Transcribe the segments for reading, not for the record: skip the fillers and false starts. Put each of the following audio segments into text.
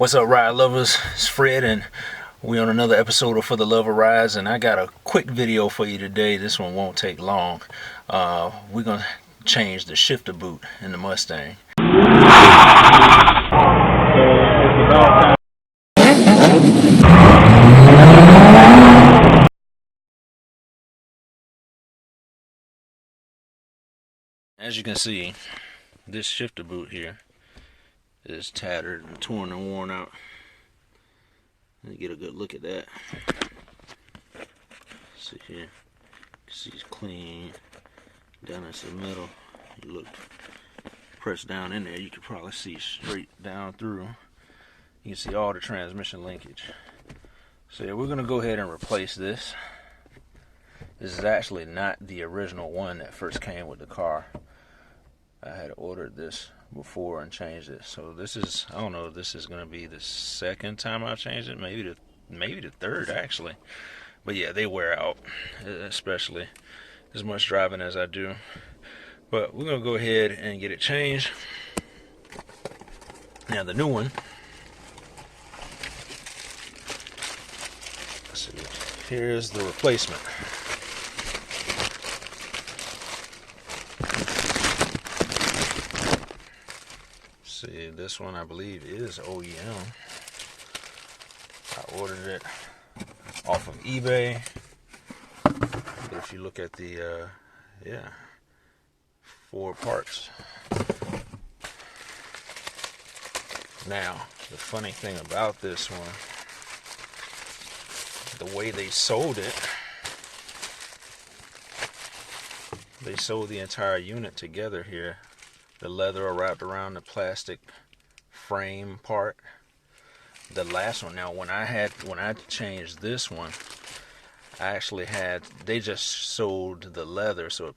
What's up, ride lovers? It's Fred, and we on another episode of For the Love of Rides, and I got a quick video for you today. This one won't take long. We're gonna change the shifter boot in the Mustang. As you can see, this shifter boot here is tattered and torn and worn out. Let me get a good look at that. See here, you can see it's clean. Down into the middle, you look, press down in there, you can probably see straight down through. You can see all the transmission linkage. So yeah, we're gonna go ahead and replace this. This is actually not the original one that first came with the car. I had ordered this before and changed it. So this is, I don't know if this is gonna be the second time I've changed it, maybe the third actually. But yeah, they wear out, especially as much driving as I do. But we're gonna go ahead and get it changed. Now the new one, let's see, here's the replacement. See, this one I believe is OEM. I ordered it off of eBay. But if you look at the, yeah, 4 parts. Now, the funny thing about this one, the way they sold it, they sold the entire unit together here. The leather wrapped around the plastic frame part. The last one, now when I changed this one, I actually had, they just sold the leather, so it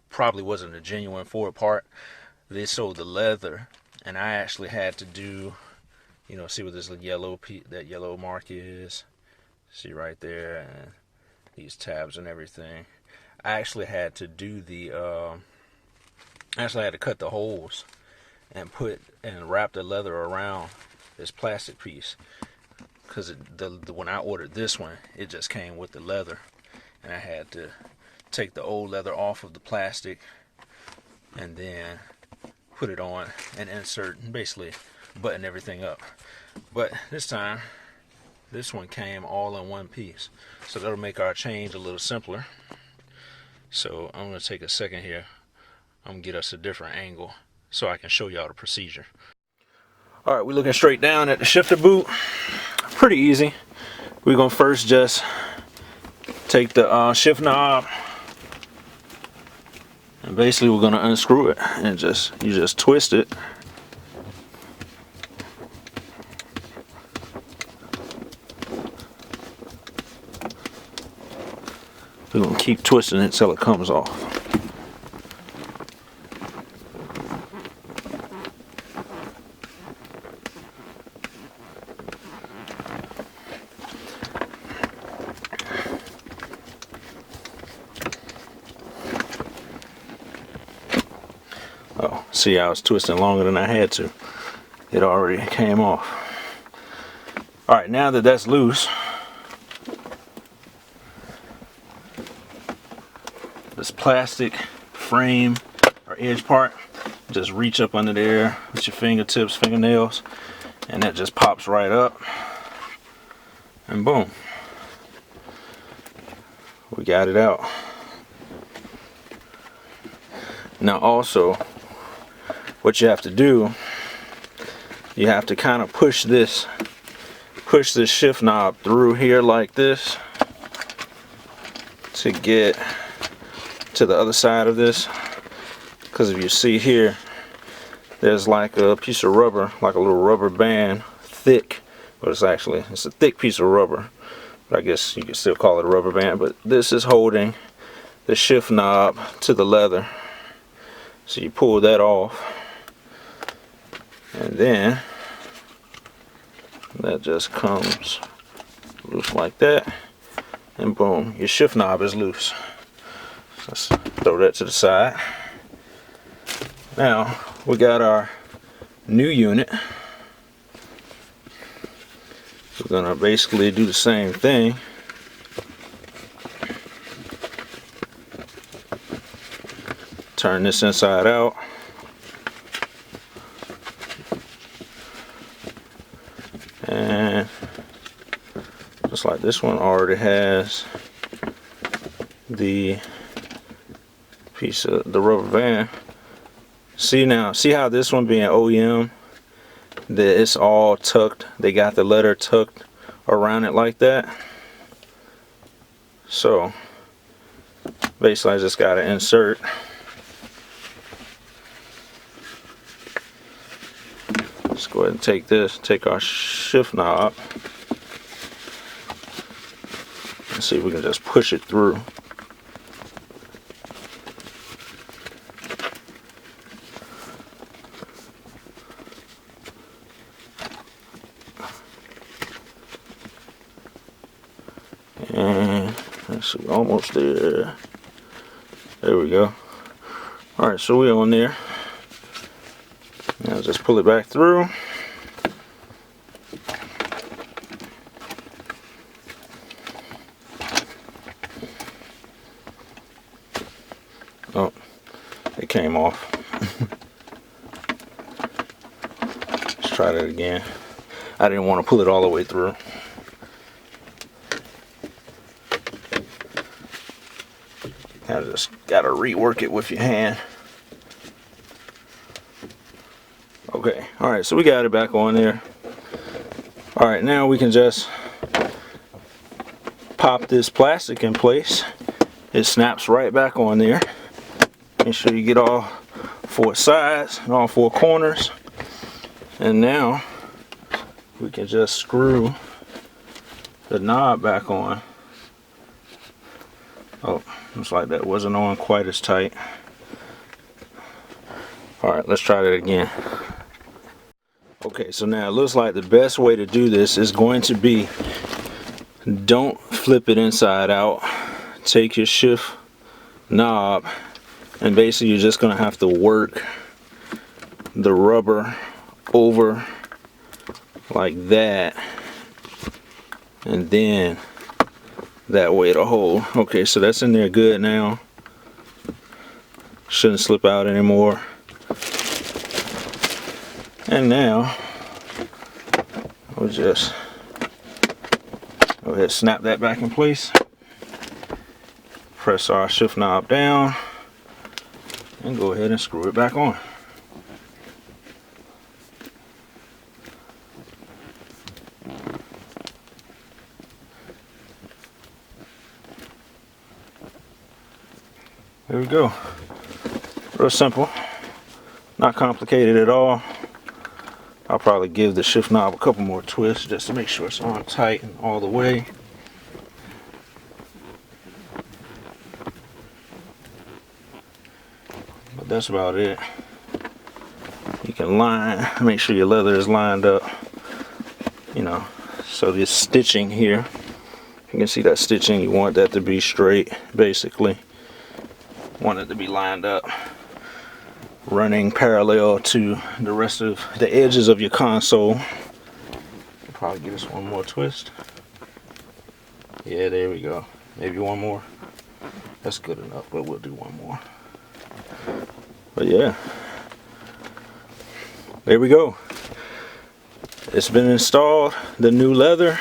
probably wasn't a genuine Ford part. They sold the leather, and I actually had to do, you know, see what this yellow that yellow mark is. See right there, and these tabs and everything. I actually had to do the I had to cut the holes and wrap the leather around this plastic piece, because when I ordered this one, it just came with the leather, and I had to take the old leather off of the plastic and then put it on and insert and basically button everything up. But this time, this one came all in one piece, so that'll make our change a little simpler. So I'm going to take a second here. I'm going to get us a different angle so I can show y'all the procedure. Alright, we're looking straight down at the shifter boot. Pretty easy. We're going to first just take the shift knob, and basically we're going to unscrew it, and you just twist it. We're going to keep twisting it till it comes off. Oh, see, I was twisting longer than I had to. It already came off. Alright, now that that's loose, this plastic frame or edge part, just reach up under there with your fingertips, fingernails, and that just pops right up, and boom, we got it out. Now also, what you have to do, you have to kind of push this shift knob through here like this to get to the other side of this, because if you see here, there's like a piece of rubber, like a little rubber band, thick, but it's a thick piece of rubber, but I guess you could still call it a rubber band. But this is holding the shift knob to the leather, so you pull that off, and then that just comes loose like that, and boom, your shift knob is loose. Let's throw that to the side. Now we got our new unit. We're gonna basically do the same thing. Turn this inside out. And just like this one already has the piece of the rubber band. See now, see how this one being OEM, that it's all tucked. They got the letter tucked around it like that. So basically I just gotta insert let's go ahead and take our shift knob and see if we can just push it through. And let's see, almost there. There we go. Alright, so we're on there. Now just pull it back through. Oh, it came off. Let's try that again. I didn't want to pull it all the way through. Kind of just gotta rework it with your hand. Okay, alright, so we got it back on there. Alright, now we can just pop this plastic in place. It snaps right back on there. Make sure you get all four sides and all four corners. And now we can just screw the knob back on. Oh, looks like that wasn't on quite as tight. Alright, let's try that again. Okay, so now it looks like the best way to do this is going to be, don't flip it inside out. Take your shift knob and basically you're just going to have to work the rubber over like that, and then that way it'll hold. Okay, so that's in there good now. Shouldn't slip out anymore. And now we'll just go ahead and snap that back in place. Press our shift knob down and go ahead and screw it back on. There we go. Real simple, not complicated at all. I'll probably give the shift knob a couple more twists just to make sure it's on tight and all the way. But that's about it. You can make sure your leather is lined up, you know, so this stitching here, you can see that stitching, you want that to be straight, basically. Want it to be lined up, running parallel to the rest of the edges of your console. I'll probably give this one more twist. Yeah, there we go. Maybe one more. That's good enough, but we'll do one more. But yeah, there we go. It's been installed, the new leather.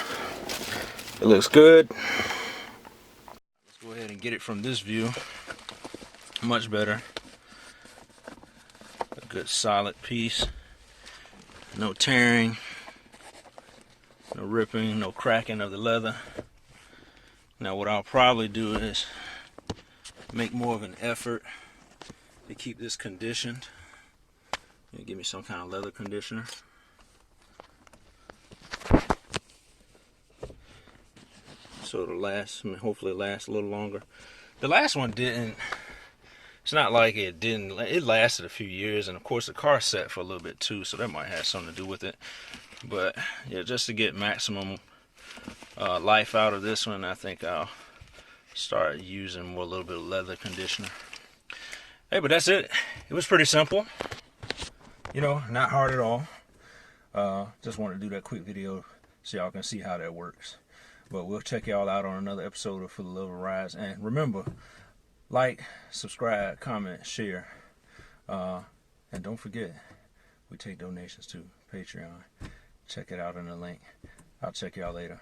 It looks good. Let's go ahead and get it from this view. Much better. A good solid piece. No tearing, no ripping, no cracking of the leather. Now what I'll probably do is make more of an effort to keep this conditioned. Give me some kind of leather conditioner. So it'll last, hopefully last a little longer. The last one didn't. It's not like it didn't. It lasted a few years, and of course the car sat for a little bit too, so that might have something to do with it. But yeah, just to get maximum life out of this one, I think I'll start using more, a little bit of leather conditioner. Hey, but that's it. It was pretty simple. You know, not hard at all. Just wanted to do that quick video, so y'all can see how that works. But we'll check y'all out on another episode of For the Love of Rides. And remember, like, subscribe, comment, share. And don't forget, we take donations to Patreon. Check it out in the link. I'll check y'all later.